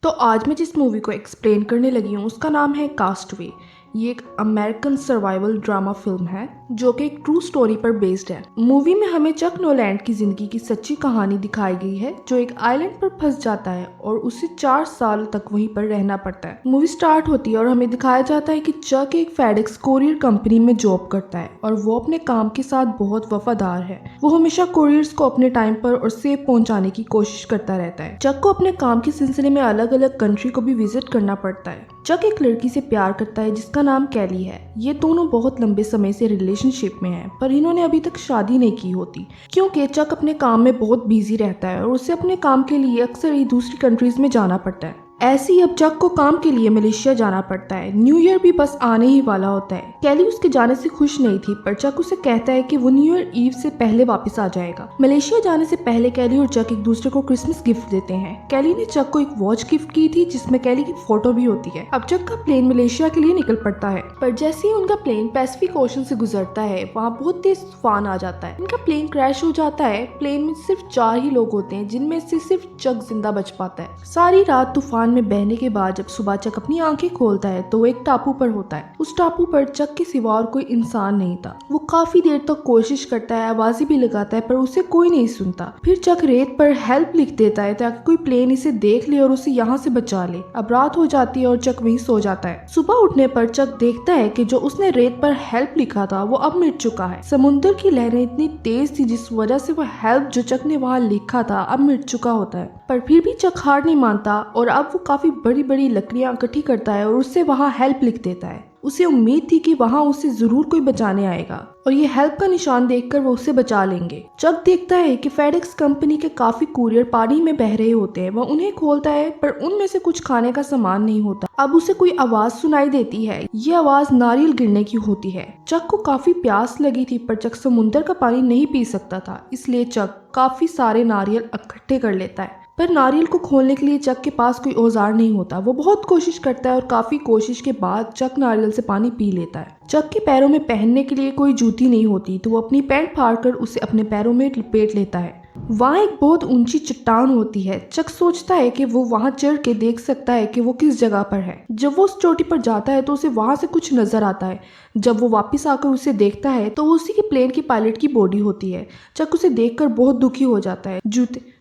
तो आज मैं जिस मूवी को एक्सप्लेन करने लगी हूँ उसका नाम है कास्टवे। ये एक अमेरिकन सर्वाइवल ड्रामा फिल्म है जो कि एक ट्रू स्टोरी पर बेस्ड है। मूवी में हमें चक नोलैंड की जिंदगी की सच्ची कहानी दिखाई गई है जो एक आइलैंड पर फंस जाता है और उसे 4 साल तक वहीं पर रहना पड़ता है। मूवी स्टार्ट होती है और हमें दिखाया जाता है कि चक एक फेडेक्स कोरियर कंपनी में जॉब करता है और वो अपने काम के साथ बहुत वफादार है। वो हमेशा कोरियर्स को अपने टाइम पर और सेफ पहुंचाने की कोशिश करता रहता है। चक को अपने काम के सिलसिले में अलग अलग कंट्री को भी विजिट करना पड़ता है। चक एक लड़की से प्यार करता है जिसका नाम कैली है। ये दोनों बहुत लंबे समय से रिलेशनशिप में हैं, पर इन्होंने अभी तक शादी नहीं की होती क्योंकि चक अपने काम में बहुत बिजी रहता है और उसे अपने काम के लिए अक्सर ही दूसरी कंट्रीज में जाना पड़ता है। ऐसे ही अब चक को काम के लिए मलेशिया जाना पड़ता है। न्यू ईयर भी बस आने ही वाला होता है। कैली उसके जाने से खुश नहीं थी, पर चक उसे कहता है कि वो न्यू ईयर ईव से पहले वापस आ जाएगा। मलेशिया जाने से पहले कैली और चक एक दूसरे को क्रिसमस गिफ्ट देते हैं। कैली ने चक को एक वॉच गिफ्ट की थी जिसमें कैली की फोटो भी होती है। अब चक का प्लेन मलेशिया के लिए निकल पड़ता है, पर जैसे ही उनका प्लेन पैसिफिक ओशन से गुजरता है वहाँ बहुत तेज तूफान आ जाता है। इनका प्लेन क्रैश हो जाता है। प्लेन में सिर्फ 4 ही लोग होते हैं जिनमें से सिर्फ चक जिंदा बच पाता है। सारी रात तूफान में बहने के बाद जब सुबह चक अपनी आंखें खोलता है तो वो एक टापू पर होता है। उस टापू पर चक के सिवा और कोई इंसान नहीं था। वो काफी देर तक कोशिश करता है, आवाजें भी लगाता है, पर उसे कोई नहीं सुनता। फिर चक रेत पर हेल्प लिख देता है ताकि कोई प्लेन इसे देख ले और उसे यहाँ से बचा ले। अब रात हो जाती है और चक वहीं सो जाता है। सुबह उठने पर चक देखता है कि जो उसने रेत पर हेल्प लिखा था वो अब मिट चुका है। समुद्र की लहरें इतनी तेज थी जिस वजह से वो हेल्प जो चक ने वहाँ लिखा था अब मिट चुका होता है। पर फिर भी चक हार नहीं मानता और अब वो काफी बड़ी बड़ी लकड़ियां इकट्ठी करता है और उससे वहाँ हेल्प लिख देता है। उसे उम्मीद थी कि वहाँ उसे जरूर कोई बचाने आएगा और ये हेल्प का निशान देखकर वो उसे बचा लेंगे। चक देखता है कि फेडेक्स कंपनी के काफी कुरियर पानी में बह रहे होते हैं। वह उन्हें खोलता है पर उनमें से कुछ खाने का सामान नहीं होता। अब उसे कोई आवाज सुनाई देती है। ये आवाज नारियल गिरने की होती है। चक को काफी प्यास लगी थी पर चक समुद्र का पानी नहीं पी सकता था, इसलिए चक काफी सारे नारियल इकट्ठे कर लेता है। पर नारियल को खोलने के लिए चक के पास कोई औजार नहीं होता। वो बहुत कोशिश करता है और काफी कोशिश के बाद चक नारियल से पानी पी लेता है। चक के पैरों में पहनने के लिए कोई जूती नहीं होती तो वो अपनी पैंट फाड़कर उसे अपने पैरों में लपेट लेता है। वहाँ एक बहुत ऊंची चट्टान होती है। चक सोचता है कि वो वहाँ चढ़ के देख सकता है कि वो किस जगह पर है। जब वो उस चोटी पर जाता है तो उसे वहाँ से कुछ नजर आता है। जब वो वापस आकर उसे देखता है तो वो उसी के प्लेन की पायलट की बॉडी होती है। चक उसे देखकर बहुत दुखी हो जाता है।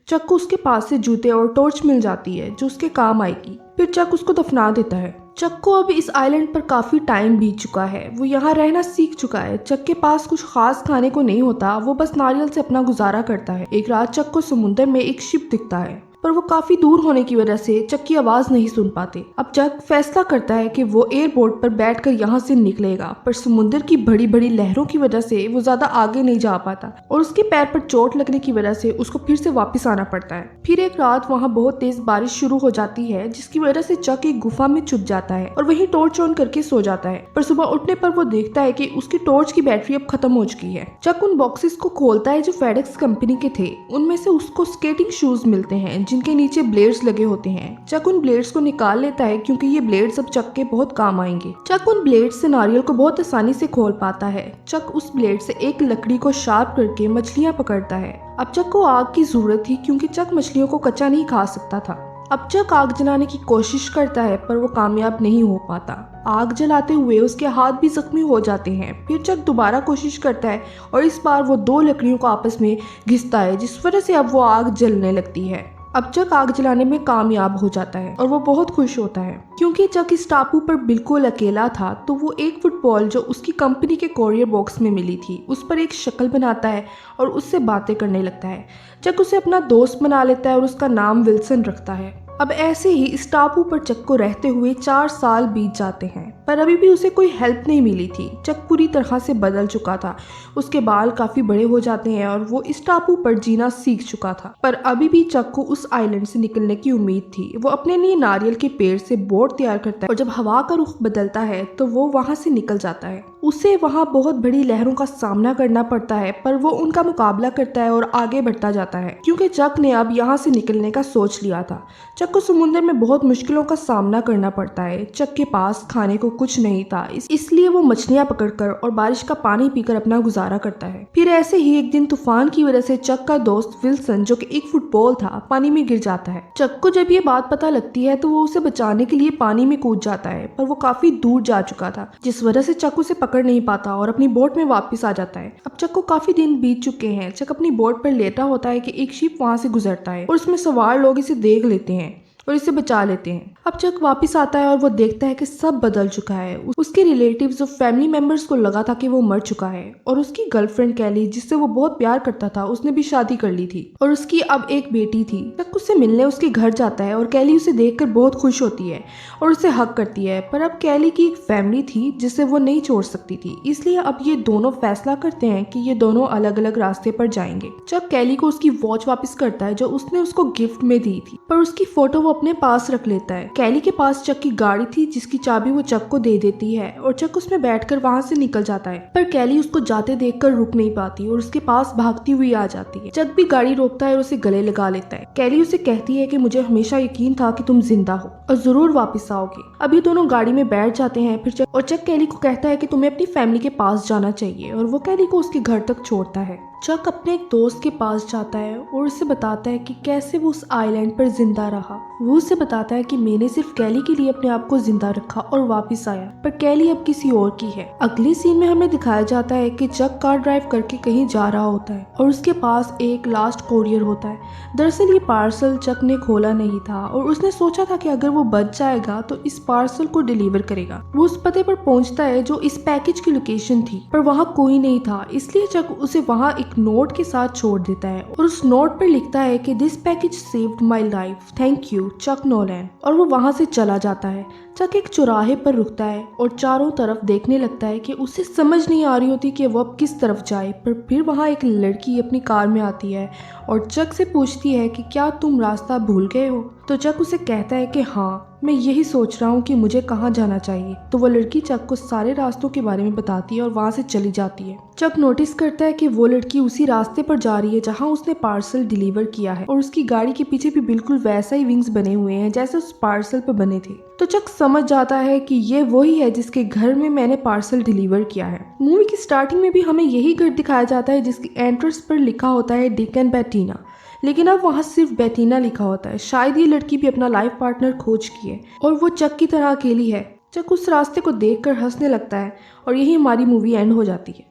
चक को उसके पास से जूते और टॉर्च मिल जाती है जो उसके काम आएगी। फिर चक उसको दफना देता है। चक को अब इस आइलैंड पर काफी टाइम बीत चुका है। वो यहाँ रहना सीख चुका है। चक के पास कुछ खास खाने को नहीं होता। वो बस नारियल से अपना गुजारा करता है। एक रात चक को समुद्र में एक शिप दिखता है, पर वो काफी दूर होने की वजह से चक की आवाज नहीं सुन पाते। अब चक फैसला करता है कि वो एयरपोर्ट पर बैठकर यहाँ से निकलेगा, पर समुद्र की बड़ी बड़ी लहरों की वजह से वो ज्यादा आगे नहीं जा पाता और उसके पैर पर चोट लगने की वजह से उसको फिर से वापस आना पड़ता है। फिर एक रात वहाँ बहुत तेज बारिश शुरू हो जाती है जिसकी वजह से चक एक गुफा में छुप जाता है और वहीं टॉर्च ऑन करके सो जाता है। पर सुबह उठने पर वो देखता है कि उसकी टॉर्च की बैटरी अब खत्म हो चुकी है। चक उन बॉक्सेस को खोलता है जो फेडेक्स कंपनी के थे। उनमें से उसको स्केटिंग शूज मिलते हैं जिनके नीचे ब्लेड्स लगे होते हैं। चक उन ब्लेड्स को निकाल लेता है क्योंकि ये ब्लेड्स अब चक के बहुत काम आएंगे। चक उन ब्लेड्स से नारियल को बहुत आसानी से खोल पाता है। चक उस ब्लेड से एक लकड़ी को शार्प करके मछलियां पकड़ता है। अब चक को आग की जरूरत थी क्योंकि चक मछलियों को कच्चा नहीं खा सकता था। अब चक आग जलाने की कोशिश करता है पर वो कामयाब नहीं हो पाता। आग जलाते हुए उसके हाथ भी जख्मी हो जाते हैं। फिर चक दोबारा कोशिश करता है और इस बार वो 2 लकड़ियों को आपस में घिसता है जिस वजह से अब वो आग जलने लगती है। अब चक आग जलाने में कामयाब हो जाता है और वो बहुत खुश होता है क्योंकि चक इस टापू पर बिल्कुल अकेला था। तो वो एक फुटबॉल जो उसकी कंपनी के कोरियर बॉक्स में मिली थी उस पर एक शक्ल बनाता है और उससे बातें करने लगता है। चक उसे अपना दोस्त बना लेता है और उसका नाम विल्सन रखता है। अब ऐसे ही इस टापू पर चक को रहते हुए 4 साल बीत जाते हैं, पर अभी भी उसे कोई हेल्प नहीं मिली थी। चक पूरी तरह से बदल चुका था। उसके बाल काफी बड़े हो जाते हैं और वो इस टापू पर जीना सीख चुका था, पर अभी भी चक को उस आइलैंड से निकलने की उम्मीद थी। वो अपने लिए नारियल के पेड़ से बोट तैयार करता है और जब हवा का रुख बदलता है तो वो वहां से निकल जाता है। उसे वहाँ बहुत बड़ी लहरों का सामना करना पड़ता है, पर वो उनका मुकाबला करता है और आगे बढ़ता जाता है क्योंकि चक ने अब यहाँ से निकलने का सोच लिया था। चक को समुद्र में बहुत मुश्किलों का सामना करना पड़ता है। चक के पास खाने को कुछ नहीं था, इसलिए वो मछलियाँ पकड़कर और बारिश का पानी पीकर अपना गुजारा करता है। फिर ऐसे ही एक दिन तूफान की वजह से चक का दोस्त विल्सन, जो कि एक फुटबॉल था, पानी में गिर जाता है। चक को जब ये बात पता लगती है तो वो उसे बचाने के लिए पानी में कूद जाता है, पर वो काफी दूर जा चुका था, जिस वजह से चक उसे पकड़ नहीं पाता और अपनी बोट में वापस आ जाता है। अब चक को काफी दिन बीत चुके हैं। चक अपनी बोट पर लेटा होता है कि एक शिप वहां से गुजरता है और उसमें सवार लोग इसे देख लेते हैं और इसे बचा लेते हैं। अब चक वापस आता है और वो देखता है कि सब बदल चुका है। उसके रिलेटिव्स और फैमिली मेंबर्स को लगा था कि वो मर चुका है और उसकी गर्लफ्रेंड कैली, जिससे वो बहुत प्यार करता था, उसने भी शादी कर ली थी और उसकी अब एक बेटी थी। चक उससे मिलने उसके घर जाता है और कैली उसे देखकर बहुत खुश होती है और उसे हक करती है। पर अब कैली की एक फैमिली थी जिसे वो नहीं छोड़ सकती थी, इसलिए अब ये दोनों फैसला करते हैं कि ये दोनों अलग अलग रास्ते पर जाएंगे। चक कैली को उसकी वॉच वापस करता है जो उसने उसको गिफ्ट में दी थी, पर उसकी फोटो वो अपने पास रख लेता है। कैली के पास चक की गाड़ी थी जिसकी चाबी वो चक को दे देती है और चक उसमें बैठकर वहां से निकल जाता है, पर कैली उसको जाते देखकर रुक नहीं पाती और उसके पास भागती हुई आ जाती है। चक भी गाड़ी रोकता है और उसे गले लगा लेता है। कैली उसे कहती है कि मुझे हमेशा यकीन था कि तुम जिंदा हो और जरूर वापस आओगे। अब ये दोनों गाड़ी में बैठ जाते हैं। फिर चक कैली को कहता है कि तुम्हें अपनी फैमिली के पास जाना चाहिए और वो कैली को उसके घर तक छोड़ता है। चक अपने एक दोस्त के पास जाता है और उसे बताता है कि कैसे वो उस आइलैंड पर जिंदा रहा। वो उसे बताता है कि मैंने सिर्फ कैली के लिए अपने आप को जिंदा रखा और वापस आया, पर कैली अब किसी और की है। अगले सीन में हमें दिखाया जाता है कि चक कार ड्राइव करके कहीं जा रहा होता है और उसके पास एक लास्ट कोरियर होता है। दरअसल ये पार्सल चक ने खोला नहीं था और उसने सोचा था कि अगर वो बच जाएगा तो इस पार्सल को डिलीवर करेगा। वो उस पते पर पहुंचता है जो इस पैकेज की लोकेशन थी, पर वहाँ कोई नहीं था, इसलिए चक उसे वहाँ एक नोट के साथ छोड़ देता है और उस नोट पर लिखता है कि this package saved my life, thank you Chuck Noland, और वो वहां से चला जाता है। चक एक चौराहे पर रुकता है और चारों तरफ देखने लगता है कि उसे समझ नहीं आ रही होती कि वो अब किस तरफ जाए, पर फिर वहाँ एक लड़की अपनी कार में आती है और चक से पूछती है कि क्या तुम रास्ता भूल गए हो। तो चक उसे कहता है कि हाँ, मैं यही सोच रहा हूँ कि मुझे कहाँ जाना चाहिए। तो वो लड़की चक को सारे रास्तों के बारे में बताती है और वहाँ से चली जाती है। चक नोटिस करता है कि वो लड़की उसी रास्ते पर जा रही है जहाँ उसने पार्सल डिलीवर किया है और उसकी गाड़ी के पीछे भी बिल्कुल वैसा ही विंग्स बने हुए हैं जैसे उस पार्सल पर बने थे। तो चक समझ जाता है कि ये वही है जिसके घर में मैंने पार्सल डिलीवर किया है। मूवी की स्टार्टिंग में भी हमें यही घर दिखाया जाता है जिसकी एंट्रेंस पर लिखा होता है डिक एंड बेटीना, लेकिन अब वहाँ सिर्फ बेटीना लिखा होता है। शायद ये लड़की भी अपना लाइफ पार्टनर खोज चुकी है और वो चक की तरह अकेली है। चक उस रास्ते को देखकर हंसने लगता है और यही हमारी मूवी एंड हो जाती है।